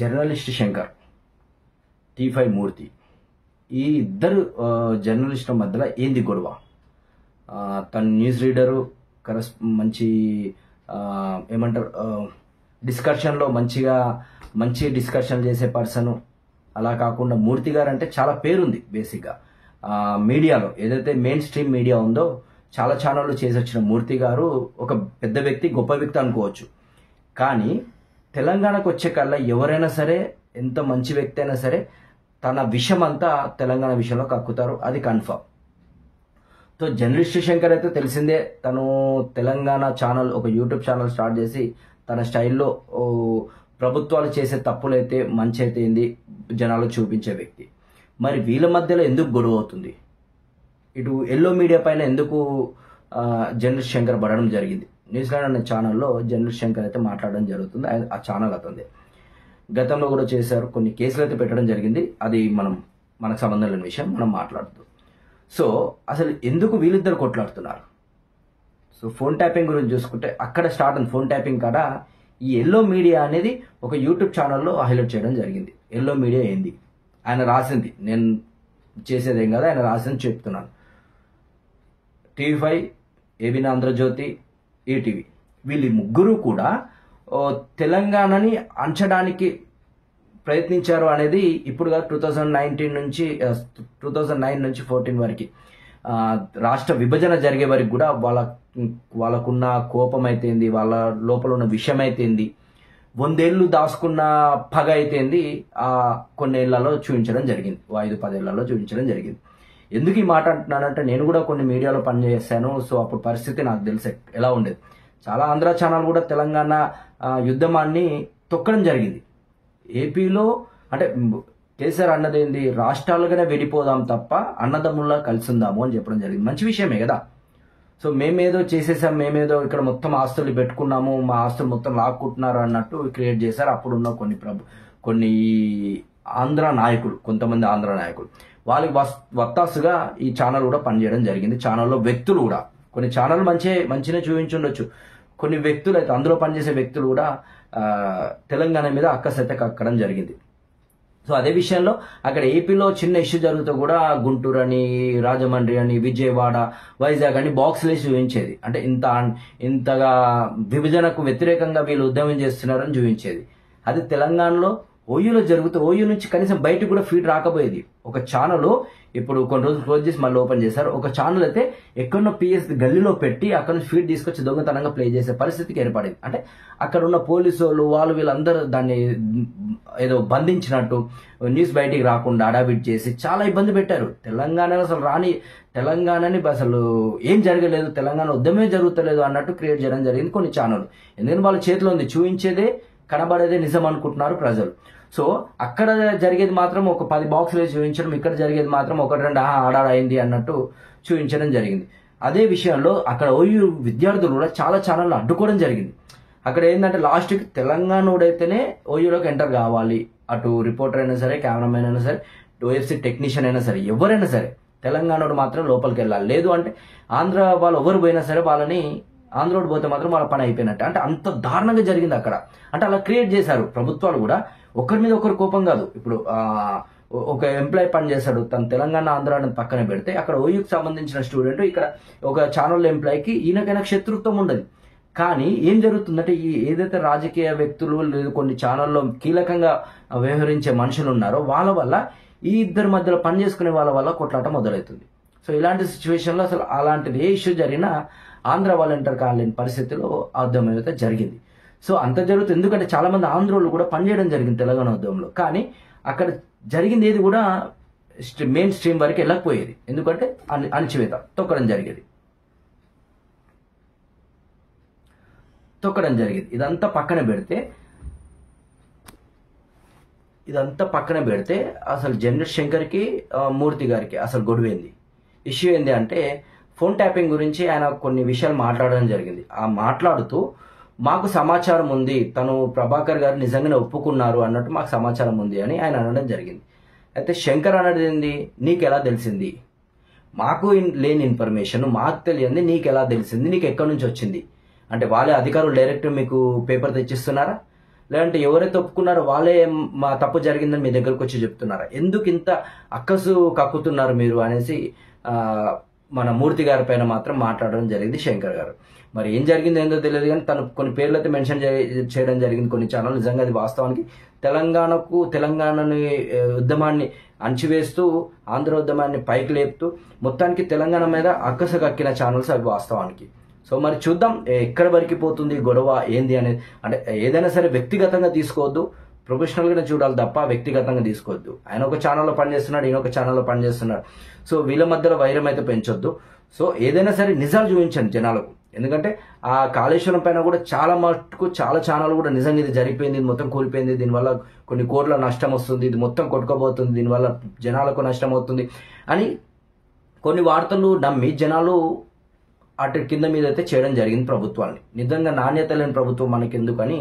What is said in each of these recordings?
Journalist Shankar, టీ5 మూర్తి, ఈ ఇద్దరు జర్నలిస్టుల మధ్యలో ఏంది గొడవ? తను న్యూస్ రీడరు, మంచి ఏమంటారు, డిస్కషన్లో మంచి డిస్కషన్ చేసే పర్సన్. అలా కాకుండా మూర్తి గారు అంటే చాలా పేరుంది బేసిక్గా మీడియాలో. ఏదైతే మెయిన్ స్ట్రీమ్ మీడియా ఉందో చాలా ఛానళ్ళు చేసి వచ్చిన మూర్తి గారు ఒక పెద్ద వ్యక్తి, గొప్ప వ్యక్తి అనుకోవచ్చు. కానీ తెలంగాణకు వచ్చే కల్లా ఎవరైనా సరే, ఎంత మంచి వ్యక్తి అయినా సరే, తన విషయం అంతా తెలంగాణ విషయంలో కక్కుతారు, అది కన్ఫర్మ్. సో జర్నలిస్ట్ శంకర్ అయితే తెలిసిందే, తను తెలంగాణ ఛానల్, ఒక యూట్యూబ్ ఛానల్ స్టార్ట్ చేసి తన స్టైల్లో ప్రభుత్వాలు చేసే తప్పులైతే మంచి అయితే ఏంది జనాలు చూపించే వ్యక్తి. మరి వీళ్ళ మధ్యలో ఎందుకు గొడవ అవుతుంది? ఇటు ఎల్లో మీడియా పైన ఎందుకు జర్నలిస్ట్ శంకర్ పడడం జరిగింది? న్యూజిలాండ్ అనే ఛానల్లో జర్నలిస్ట్ శంకర్ అయితే మాట్లాడడం జరుగుతుంది. ఆ ఛానల్ అతనిదే. గతంలో కూడా చేశారు, కొన్ని కేసులు అయితే పెట్టడం జరిగింది. అది మనకు సంబంధం లేని విషయం, మనం మాట్లాడుతూ. సో అసలు ఎందుకు వీళ్ళిద్దరు కొట్లాడుతున్నారు? సో ఫోన్ ట్యాపింగ్ గురించి చూసుకుంటే అక్కడ స్టార్ట్ ఉంది. ఫోన్ ట్యాపింగ్ కాడ ఈ ఎల్లో మీడియా అనేది ఒక యూట్యూబ్ ఛానల్లో హైలైట్ చేయడం జరిగింది. ఎల్లో మీడియా ఏంది, ఆయన రాసింది, నేను చేసేదేం కదా, ఆయన రాసింది చెప్తున్నాను. టీ5, ఏబిన్ ఆంధ్రజ్యోతి, ఈటీవీ, వీళ్ళు ముగ్గురు కూడా తెలంగాణని అంచడానికి ప్రయత్నించారు అనేది ఇప్పుడు 2009 నుంచి 14 వరకు, రాష్ట్ర విభజన జరిగే వరకు కూడా వాళ్ళకున్న కోపం అయితేంది, వాళ్ళ లోపల ఉన్న విషయం అయితేంది, 100 ఏళ్ళు దాచుకున్న పగ అయితేంది, కొన్నేళ్లలో చూపించడం జరిగింది, 5-10 ఏళ్లలో చూపించడం జరిగింది. ఎందుకు ఈ మాట అంటున్నానంటే, నేను కూడా కొన్ని మీడియాలో పనిచేశాను. సో అప్పుడు పరిస్థితి నాకు తెలిసే ఎలా ఉండేది. చాలా ఆంధ్ర ఛానల్ కూడా తెలంగాణ యుద్ధమాన్ని తొక్కడం జరిగింది. ఏపీలో అంటే కేసీఆర్ అన్నది ఏంది, రాష్ట్రాలుగానే విడిపోదాం తప్ప అన్నదమ్ముల్లా కలిసి ఉందాము అని చెప్పడం జరిగింది. మంచి విషయమే కదా. సో మేమేదో చేసేసాం, మేమేదో ఇక్కడ మొత్తం ఆస్తులు పెట్టుకున్నాము, మా ఆస్తులు మొత్తం లాక్కుంటున్నారు అన్నట్టు క్రియేట్ చేశారు అప్పుడున్న కొన్ని ఆంధ్ర నాయకులు, కొంతమంది ఆంధ్ర నాయకులు. వాళ్ళకి వత్తాసుగా ఈ ఛానల్ కూడా పనిచేయడం జరిగింది. ఛానల్లో వ్యక్తులు కూడా, కొన్ని ఛానల్ మంచిగా చూపించుండొచ్చు, కొన్ని వ్యక్తులు అయితే, అందులో పనిచేసే వ్యక్తులు కూడా తెలంగాణ మీద అక్కసైతే కక్కడం జరిగింది. సో అదే విషయంలో అక్కడ ఏపీలో చిన్న ఇష్యూ జరుగుతూ కూడా గుంటూరు అని, రాజమండ్రి అని, విజయవాడ, వైజాగ్ అని బాక్సులు వేసి చూపించేది. అంటే ఇంతగా విభజనకు వ్యతిరేకంగా వీళ్ళు ఉద్యమం చేస్తున్నారని చూపించేది. అది తెలంగాణలో ఓయూలో జరుగుతూ ఓయూ నుంచి కనీసం బయటకు కూడా ఫీడ్ రాకపోయేది. ఒక ఛానల్ ఇప్పుడు కొన్ని రోజులు క్లోజ్ చేసి మళ్ళీ ఓపెన్ చేశారు. ఒక ఛానల్ అయితే ఎక్కడో పిఎస్ గల్లీలో పెట్టి అక్కడ నుంచి ఫీడ్ తీసుకొచ్చి దొంగతనంగా ప్లే చేసే పరిస్థితికి ఏర్పడింది. అంటే అక్కడ ఉన్న పోలీసు వాళ్ళు వీళ్ళందరూ దాన్ని ఏదో బంధించినట్టు న్యూస్ బయటికి రాకుండా అడాబిట్ చేసి చాలా ఇబ్బంది పెట్టారు. తెలంగాణలో అసలు తెలంగాణని అసలు ఏం జరగలేదు, తెలంగాణ ఉద్యమే జరుగుతలేదు అన్నట్టు క్రియేట్ చేయడం జరిగింది కొన్ని ఛానల్. ఎందుకంటే వాళ్ళ చేతిలో ఉంది, చూపించేదే కనబడేదే నిజం అనుకుంటున్నారు ప్రజలు. సో అక్కడ జరిగేది మాత్రం ఒక 10 బాక్సులు వేసి చూపించడం, ఇక్కడ జరిగేది మాత్రం 1-2 ఆడాడైంది అన్నట్టు చూపించడం జరిగింది. అదే విషయంలో అక్కడ ఓయూ విద్యార్థులు కూడా చాలా ఛానళ్ళు అడ్డుకోవడం జరిగింది. అక్కడ ఏంటంటే లాస్ట్కి తెలంగాణోడైతేనే ఓయూలోకి ఎంటర్ కావాలి, అటు రిపోర్టర్ అయినా సరే, కెమెరామెన్ అయినా సరే, ఓఎఫ్సీ టెక్నీషియన్ అయినా సరే, ఎవరైనా సరే తెలంగాణోడు మాత్రం లోపలికి వెళ్ళాలి. లేదు అంటే ఆంధ్ర వాళ్ళు ఎవరు పోయినా సరే వాళ్ళని ఆంధ్రోడ్ పోతే మాత్రం వాళ్ళ పని అయిపోయినట్టే. అంటే అంత దారుణంగా జరిగింది అక్కడ. అంటే అలా క్రియేట్ చేశారు ప్రభుత్వాలు కూడా. ఒకరి మీద ఒకరు కోపం కాదు. ఇప్పుడు ఒక ఎంప్లాయీ పని చేస్తాడు, తను తెలంగాణ ఆంధ్ర అని పక్కన పెడితే అక్కడ ఓయూకి సంబంధించిన స్టూడెంట్ ఇక్కడ ఒక ఛానల్ ఎంప్లాయీకి ఈయనకైనా శత్రుత్వం ఉండదు. కానీ ఏం జరుగుతుందంటే, ఈ ఏదైతే రాజకీయ వ్యక్తులు లేదు కొన్ని ఛానల్లో కీలకంగా వ్యవహరించే మనుషులు ఉన్నారో వాళ్ళ వల్ల ఈ ఇద్దరి మధ్యలో పని చేసుకునే వాళ్ళ వల్ల కొట్లాట మొదలవుతుంది. సో ఇలాంటి సిచ్యువేషన్లో అసలు అలాంటిది ఏ ఇష్యూ జరిగినా ఆంధ్ర వాళ్ళు ఎంటర్ కాలేని పరిస్థితిలో ఉద్యమం అయితే జరిగింది. సో అంత జరుగుతుంది ఎందుకంటే చాలా మంది ఆంధ్రోళ్ళు కూడా పనిచేయడం జరిగింది తెలంగాణ ఉద్యమంలో. కానీ అక్కడ జరిగింది ఏది కూడా మెయిన్ స్ట్రీమ్ వరకు వెళ్ళకపోయేది, ఎందుకంటే అణచివేత, తొక్కడం జరిగేది. ఇదంతా పక్కన పెడితే అసలు జర్నలిస్ట్ శంకర్కి మూర్తి గారికి అసలు గొడవేంది, ఇష్యూ ఏంది అంటే, ఫోన్ ట్యాపింగ్ గురించి ఆయన కొన్ని విషయాలు మాట్లాడడం జరిగింది. మాట్లాడుతూ మాకు సమాచారం ఉంది, తను ప్రభాకర్ గారు నిజంగానే ఒప్పుకున్నారు అన్నట్టు మాకు సమాచారం ఉంది అని ఆయన అనడం జరిగింది. అయితే శంకర్ అన్నది ఏంది, నీకెలా తెలిసింది, మాకు లేని ఇన్ఫర్మేషన్, మాకు తెలియంది నీకెలా తెలిసింది, నీకు ఎక్కడి నుంచి వచ్చింది అంటే వాళ్ళే అధికారులు డైరెక్ట్ మీకు పేపర్ తెచ్చిస్తున్నారా? లేదంటే ఎవరైతే ఒప్పుకున్నారో వాళ్ళే మా తప్పు జరిగిందని మీ దగ్గరకు వచ్చి చెప్తున్నారా? ఎందుకు ఇంత అక్కసు కక్కుతున్నారు మీరు అనేసి మన మూర్తి గారి పైన మాత్రం మాట్లాడడం జరిగింది శంకర్ గారు. మరి ఏం జరిగింది ఏందో తెలియదు, కానీ తను కొన్ని పేర్లు అయితే మెన్షన్ చేయడం జరిగింది కొన్ని ఛానల్. నిజంగా అది వాస్తవానికి తెలంగాణని ఉద్యమాన్ని అణచివేస్తూ ఆంధ్ర ఉద్యమాన్ని పైకి లేపుతూ మొత్తానికి తెలంగాణ మీద అక్కస కక్కిన ఛానల్స్ అవి వాస్తవానికి. సో మరి చూద్దాం ఎక్కడ వరకు పోతుంది గొడవ ఏంది అనేది. అంటే ఏదైనా సరే వ్యక్తిగతంగా తీసుకోవద్దు, ప్రొఫెషనల్గానే చూడాలి తప్ప వ్యక్తిగతంగా తీసుకోవద్దు. ఆయన ఒక ఛానల్లో పనిచేస్తున్నాడు, ఈయన ఒక ఛానల్లో పనిచేస్తున్నాడు. సో వీళ్ళ మధ్యలో వైరం అయితే పెంచొద్దు. సో ఏదైనా సరే నిజాలు చూపించండి జనాలకు. ఎందుకంటే ఆ కాళేశ్వరం పైన కూడా చాలా మటుకు చాలా ఛానల్ కూడా నిజంగా ఇది జరిగిపోయింది, ఇది మొత్తం కూలిపోయింది, దీనివల్ల కొన్ని కోట్ల నష్టం వస్తుంది, ఇది మొత్తం కొట్టుకోబోతుంది, దీనివల్ల జనాలకు నష్టం అవుతుంది అని కొన్ని వార్తలు నమ్మి జనాలు అటు కింద మీద అయితే చేయడం జరిగింది ప్రభుత్వాన్ని. నిజంగా నాణ్యత లేని ప్రభుత్వం మనకి ఎందుకని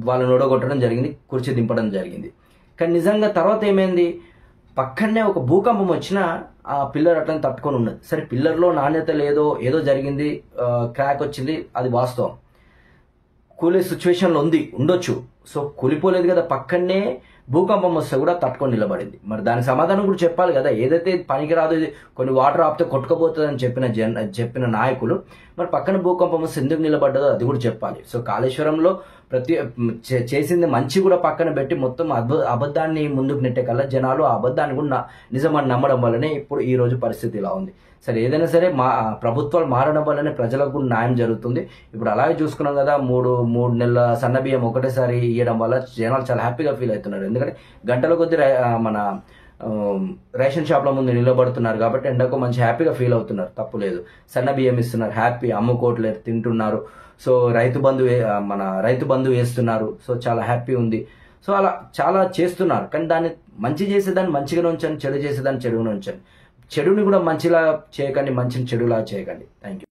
వాళ్ళని ఓడగొట్టడం జరిగింది, కుర్చీ దింపడం జరిగింది. కానీ నిజంగా తర్వాత ఏమైంది, పక్కనే ఒక భూకంపం వచ్చినా ఆ పిల్లర్ అట్లని తట్టుకొని ఉన్నది. సరే పిల్లర్లో నాణ్యత లేదో ఏదో జరిగింది, క్రాక్ వచ్చింది, అది వాస్తవం. కూలే సిచ్యువేషన్లో ఉండొచ్చు. సో కూలిపోలేదు కదా, పక్కనే భూకంపం వస్తే కూడా తట్టుకొని నిలబడింది. మరి దానికి సమాధానం కూడా చెప్పాలి కదా. ఏదైతే పనికిరాదు, ఇది కొన్ని వాటర్ ఆపితే కొట్టుకుపోతుంది అని చెప్పిన నాయకులు మరి పక్కన భూకంపం వస్తే ఎందుకు నిలబడ్డదో అది కూడా చెప్పాలి. సో కాళేశ్వరంలో చేసింది మంచి కూడా పక్కన పెట్టి మొత్తం అబద్ధాన్ని ముందుకు నెట్టే కల్లా జనాలు ఆ అబద్ధాన్ని కూడా నిజమని నమ్మడం వల్లనే ఇప్పుడు ఈ రోజు పరిస్థితి ఇలా ఉంది. సరే ఏదైనా సరే ప్రభుత్వాలు మారడం వల్లనే ప్రజలకు కూడా న్యాయం జరుగుతుంది. ఇప్పుడు అలాగే చూసుకున్నాం కదా, మూడు నెలల సన్నబియ్యం ఒకటేసారి ఇవ్వడం వల్ల జనాలు చాలా హ్యాపీగా ఫీల్ అవుతున్నారు. ఎందుకంటే గంటల కొద్ది మన రేషన్ షాప్ల ముందు నిలబడుతున్నారు కాబట్టి ఎండకు మంచి హ్యాపీగా ఫీల్ అవుతున్నారు, తప్పు లేదు. సన్న బియ్యం ఇస్తున్నారు, హ్యాపీ, అమ్ముకోవట్లేదు, తింటున్నారు. సో రైతు బంధు వేస్తున్నారు. సో చాలా హ్యాపీ ఉంది. సో అలా చాలా చేస్తున్నారు. కానీ దాన్ని మంచి చేసేదాన్ని మంచిగానే ఉంచండి, చెడు చేసేదాన్ని చెడుగానే ఉంచండి. చెడుని కూడా మంచిలా చేయకండి, మంచిని చెడులా చేయకండి. Thank you.